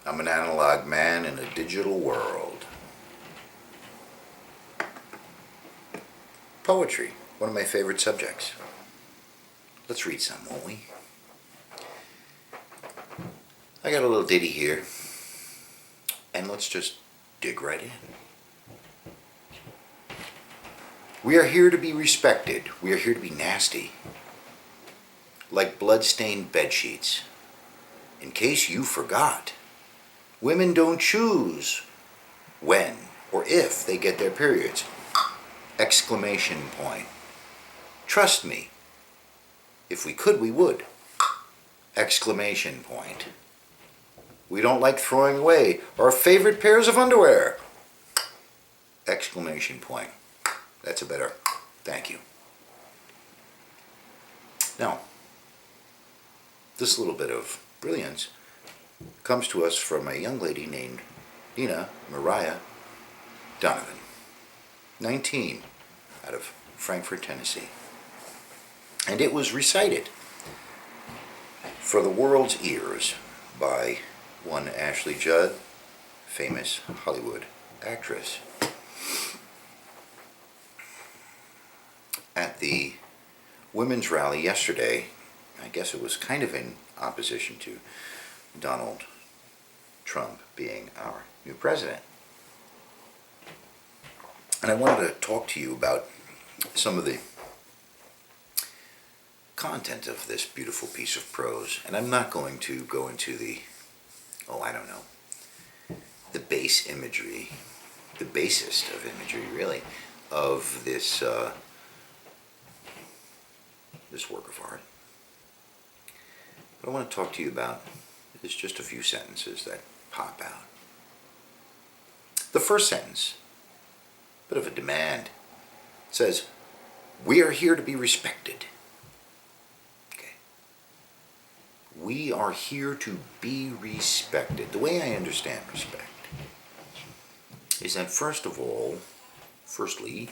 I'm an analog man in a digital world. Poetry, one of my favorite subjects. Let's read some, won't we? I got a little ditty here, and let's just dig right in. We are here to be respected. We are here to be nasty. Like blood-stained bedsheets. In case you forgot, women don't choose when or if they get their periods. Exclamation point. Trust me. If we could, we would. Exclamation point. We don't like throwing away our favorite pairs of underwear. Exclamation point. That's a better thank you. Now, this little bit of brilliance comes to us from a young lady named Nina Mariah Donovan, 19, out of Frankfort, Tennessee. And it was recited for the world's ears by one Ashley Judd, famous Hollywood actress. At the women's rally yesterday, I guess it was kind of in opposition to Donald Trump being our new president. And I wanted to talk to you about some of the content of this beautiful piece of prose. And I'm not going to go into the, the base imagery, the basest of imagery, really, of this this work of art. What I want to talk to you about is just a few sentences that pop out. The first sentence, a bit of a demand, says, "We are here to be respected." Okay. We are here to be respected. The way I understand respect is that firstly,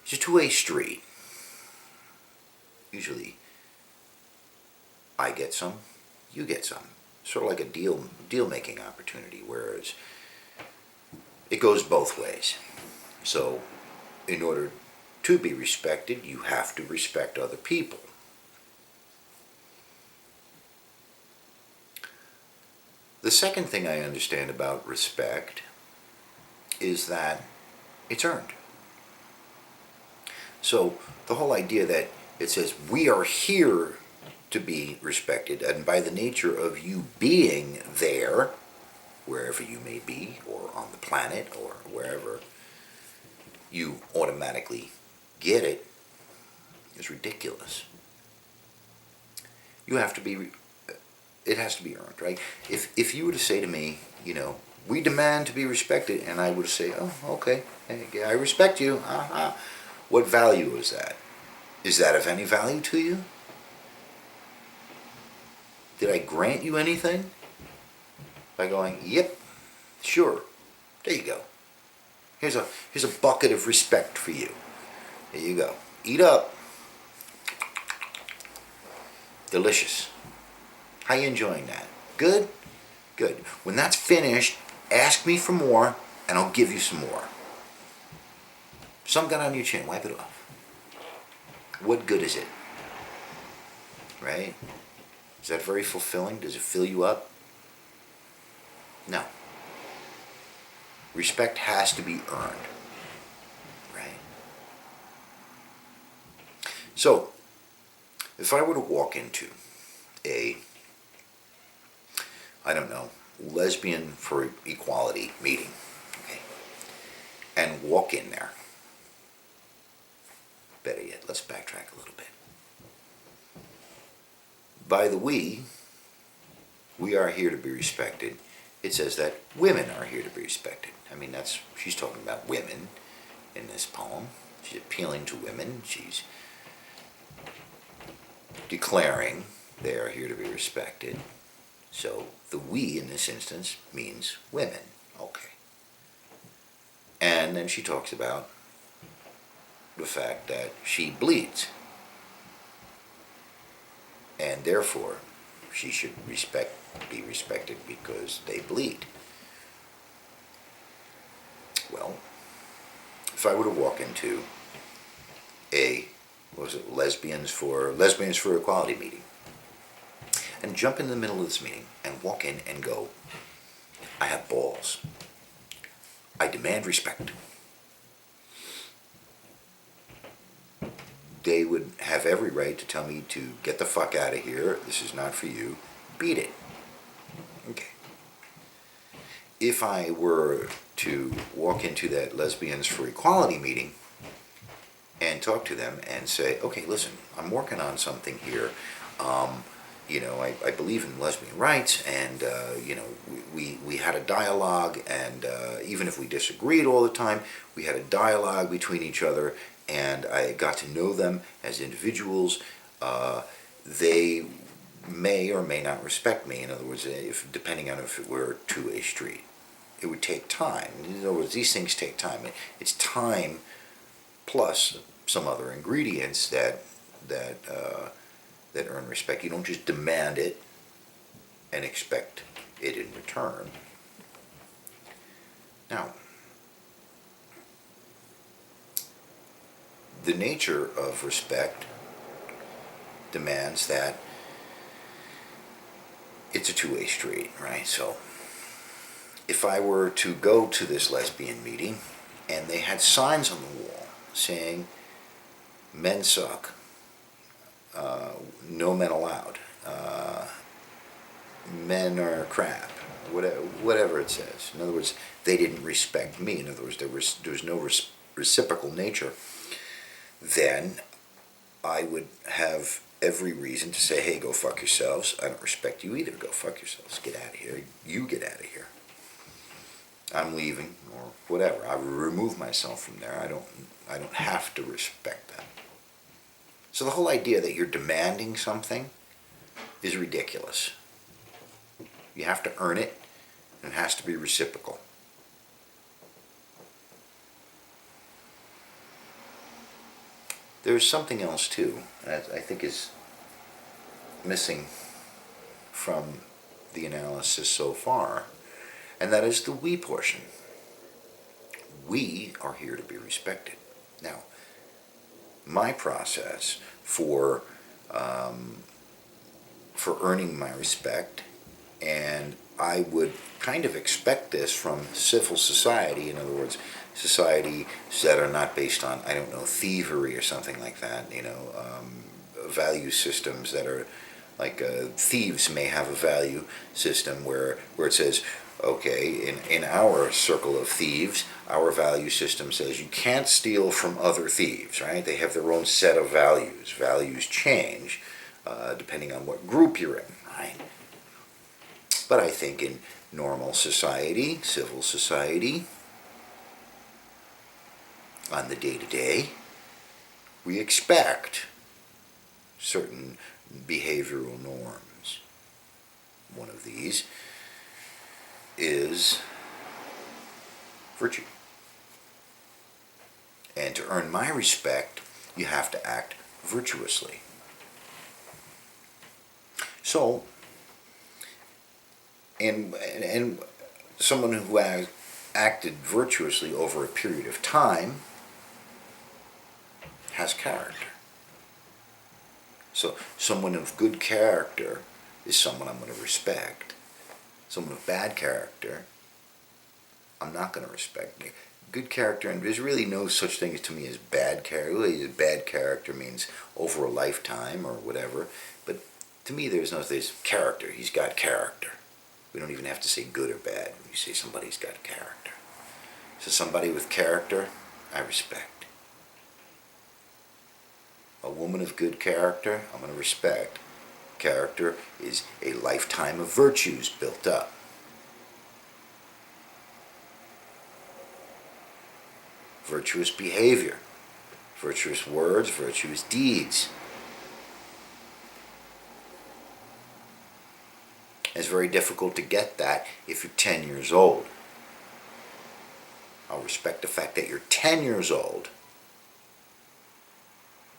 it's a two-way street. Usually, I get some, you get some. Sort of like a deal-making opportunity, whereas it goes both ways. So, in order to be respected, you have to respect other people. The second thing I understand about respect is that it's earned. So, the whole idea that it says, we are here to be respected, and by the nature of you being there, wherever you may be, or on the planet, or wherever you automatically get it, is ridiculous. You have to be, it has to be earned, right? If you were to say to me, we demand to be respected, and I would say, oh, okay, I respect you, what value is that? Is that of any value to you? Did I grant you anything? By going, yep, sure, there you go. Here's a bucket of respect for you. There you go. Eat up. Delicious. How you enjoying that? Good? Good. When that's finished, ask me for more, and I'll give you some more. Some got on your chin, wipe it off. What good is it? Right? Is that very fulfilling? Does it fill you up? No. Respect has to be earned. Right? So, if I were to walk into a, lesbian for equality meeting, okay, and walk in there, better yet, let's backtrack a little bit. By the we are here to be respected. It says that women are here to be respected. She's talking about women in this poem. She's appealing to women. She's declaring they are here to be respected. So the we in this instance means women. Okay. And then she talks about the fact that she bleeds. And therefore, she should be respected because they bleed. Well, if I were to walk into a, what was it, Lesbians for Equality meeting, and jump in the middle of this meeting and walk in and go, I have balls. I demand respect. They would have every right to tell me to get the fuck out of here. This is not for you. Beat it. Okay. If I were to walk into that Lesbians for Equality meeting and talk to them and say, okay, listen, I'm working on something here. I believe in lesbian rights, and we had a dialogue, and even if we disagreed all the time, we had a dialogue between each other, and I got to know them as individuals. They may or may not respect me. In other words, depending on if it were a two-way street, it would take time. In other words, these things take time. It's time plus some other ingredients that earn respect. You don't just demand it and expect it in return. Now, the nature of respect demands that it's a two-way street, right? So, if I were to go to this lesbian meeting and they had signs on the wall saying, men suck, no men allowed, men are crap, whatever it says. In other words, they didn't respect me. In other words, there was no reciprocal nature. Then I would have every reason to say, hey, go fuck yourselves. I don't respect you either. Go fuck yourselves. Get out of here. You get out of here. I'm leaving, or whatever. I remove myself from there. I don't have to respect them. So the whole idea that you're demanding something is ridiculous. You have to earn it, and it has to be reciprocal. There's something else too, that I think is missing from the analysis so far, and that is the we portion. We are here to be respected. Now, my process for earning my respect, and I would kind of expect this from civil society, in other words, societies that are not based on, I don't know, thievery or something like that, value systems that are like thieves may have a value system where it says, okay, in our circle of thieves, our value system says you can't steal from other thieves, right? They have their own set of values. Values change depending on what group you're in, right? But I think in normal society, civil society, on the day-to-day, we expect certain behavioral norms. One of these is virtue. And to earn my respect, you have to act virtuously. So, and someone who has acted virtuously over a period of time has character. So someone of good character is someone I'm going to respect. Someone of bad character, I'm not going to respect. Good character, and there's really no such thing to me as bad character. Really, bad character means over a lifetime or whatever. But to me, there's character. He's got character. We don't even have to say good or bad. We say somebody's got character. So somebody with character, I respect. A woman of good character, I'm going to respect. Character is a lifetime of virtues built up. Virtuous behavior, virtuous words, virtuous deeds. It's very difficult to get that if you're 10 years old. I'll respect the fact that you're 10 years old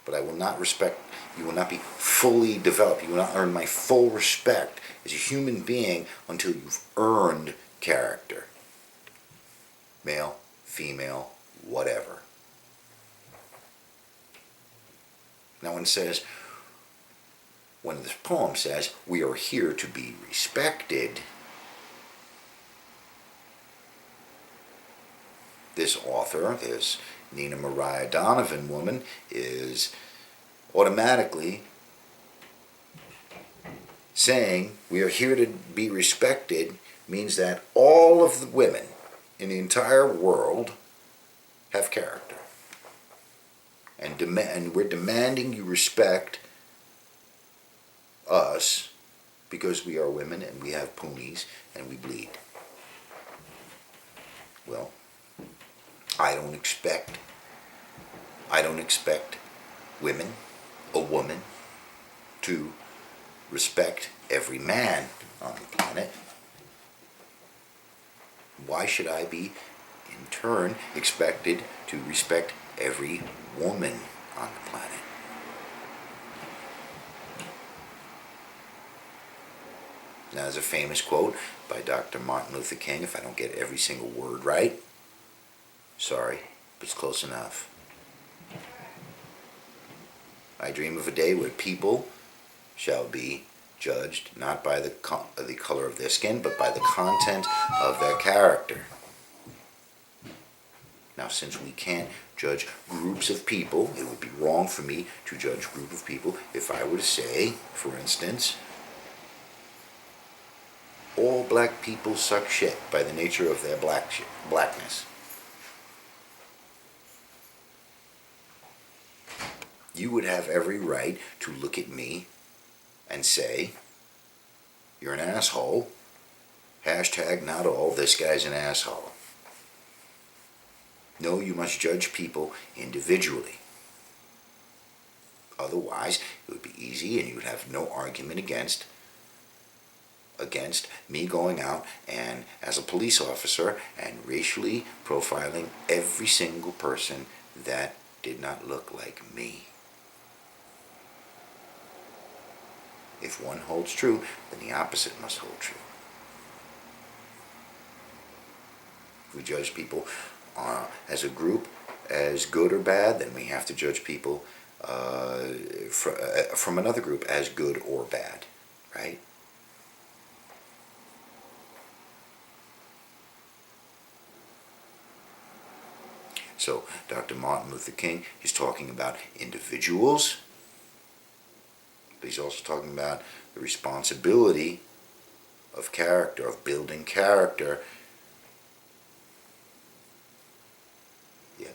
but I will not respect, you will not be fully developed. You will not earn my full respect as a human being until you've earned character. Male, female, whatever. Now when this poem says, we are here to be respected, this author, this Nina Mariah Donovan woman, is automatically saying we are here to be respected means that all of the women in the entire world have character. And we're demanding you respect us because we are women and we have ponies and we bleed. Well, I don't expect women, a woman, to respect every man on the planet. Why should I be, in turn, expected to respect every woman on the planet? Now, there's a famous quote by Dr. Martin Luther King. If I don't get every single word right, sorry, but it's close enough. I dream of a day where people shall be judged not by the color of their skin, but by the content of their character. Now, since we can't judge groups of people, it would be wrong for me to judge a group of people if I were to say, for instance, all black people suck shit by the nature of their blackness. You would have every right to look at me and say, you're an asshole. Hashtag not all, this guy's an asshole. No, you must judge people individually. Otherwise, it would be easy and you would have no argument against me going out and as a police officer and racially profiling every single person that did not look like me. If one holds true, then the opposite must hold true. If we judge people as a group as good or bad, then we have to judge people from another group as good or bad, right? So Dr. Martin Luther King is talking about individuals, but he's also talking about the responsibility of character, of building character. Yeah.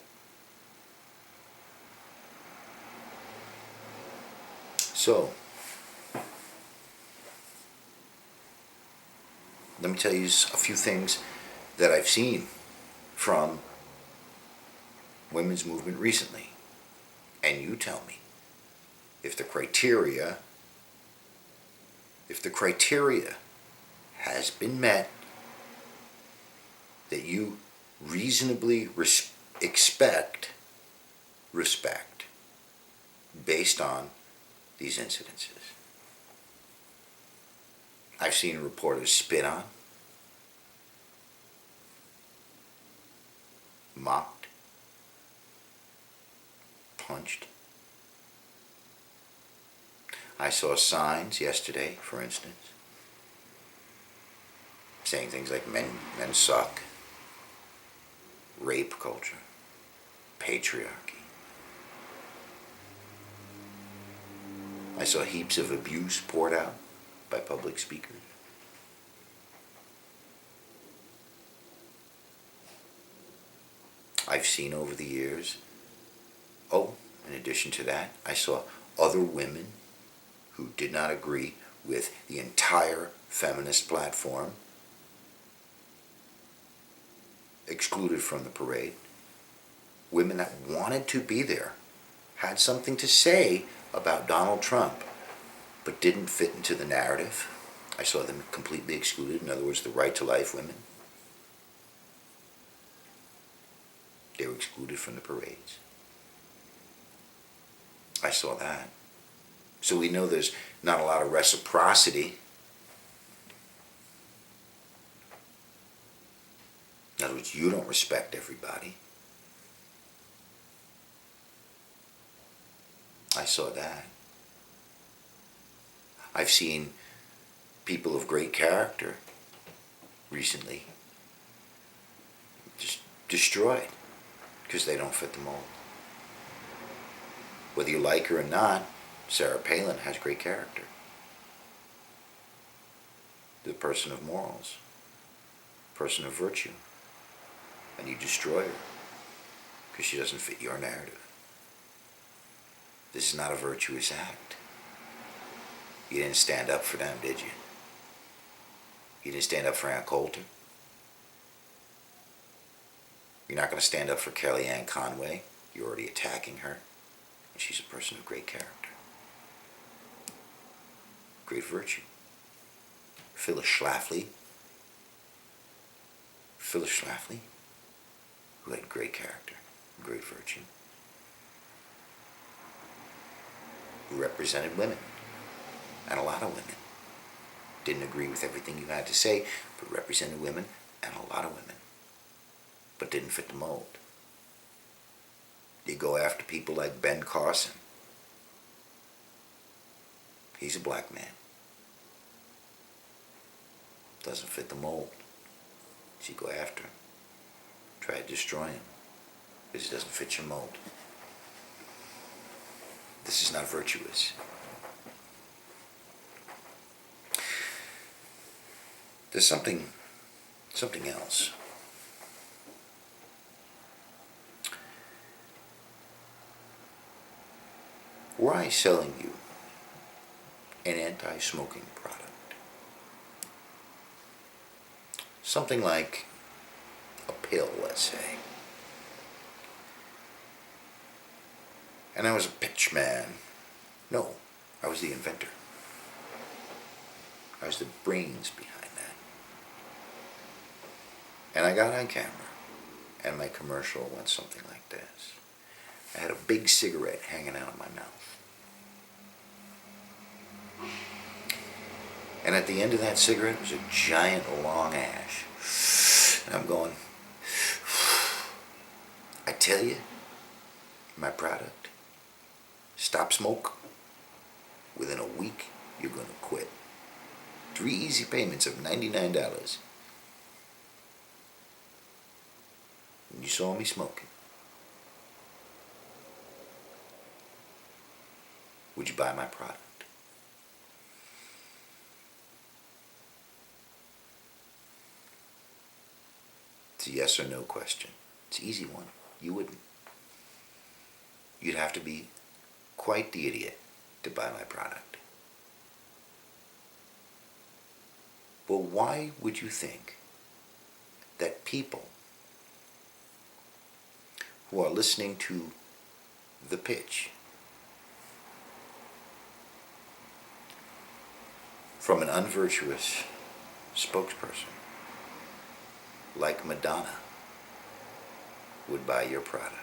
So, let me tell you a few things that I've seen from women's movement recently. And you tell me if the criteria has been met that you reasonably expect respect based on these incidences. I've seen reporters spit on, mocked, punched. I saw signs yesterday, for instance, saying things like men suck, rape culture, patriarchy. I saw heaps of abuse poured out by public speakers. I've seen over the years, in addition to that, I saw other women who did not agree with the entire feminist platform excluded from the parade. Women that wanted to be there, had something to say about Donald Trump, but didn't fit into the narrative. I saw them completely excluded. In other words, the right to life women. They were excluded from the parades. I saw that. So we know there's not a lot of reciprocity. In other words, you don't respect everybody. I saw that. I've seen people of great character recently just destroyed because they don't fit the mold. Whether you like her or not, Sarah Palin has great character. The person of morals, person of virtue, and you destroy her because she doesn't fit your narrative. This is not a virtuous act. You didn't stand up for them, did you? You didn't stand up for Ann Coulter. You're not going to stand up for Kellyanne Conway. You're already attacking her. And she's a person of great character. Great virtue. Phyllis Schlafly. Phyllis Schlafly, who had great character, great virtue. Who represented women. And a lot of women. Didn't agree with everything you had to say, but represented women and a lot of women. But didn't fit the mold. You go after people like Ben Carson. He's a black man. Doesn't fit the mold. So you go after him. Try to destroy him. Because he doesn't fit your mold. This is not virtuous. There's something else. Were I selling you an anti-smoking product, something like a pill, let's say, and I was a pitch man. No, I was the inventor. I was the brains behind that. And I got on camera, and my commercial went something like this. I had a big cigarette hanging out of my mouth. And at the end of that cigarette was a giant long ash. And I'm going, I tell you, my product, stop smoke. Within a week, you're going to quit. 3 easy payments of $99. And you saw me smoking. Would you buy my product? It's a yes or no question. It's an easy one. You wouldn't. You'd have to be quite the idiot to buy my product. Well, why would you think that people who are listening to The Pitch from an unvirtuous spokesperson like Madonna would buy your product?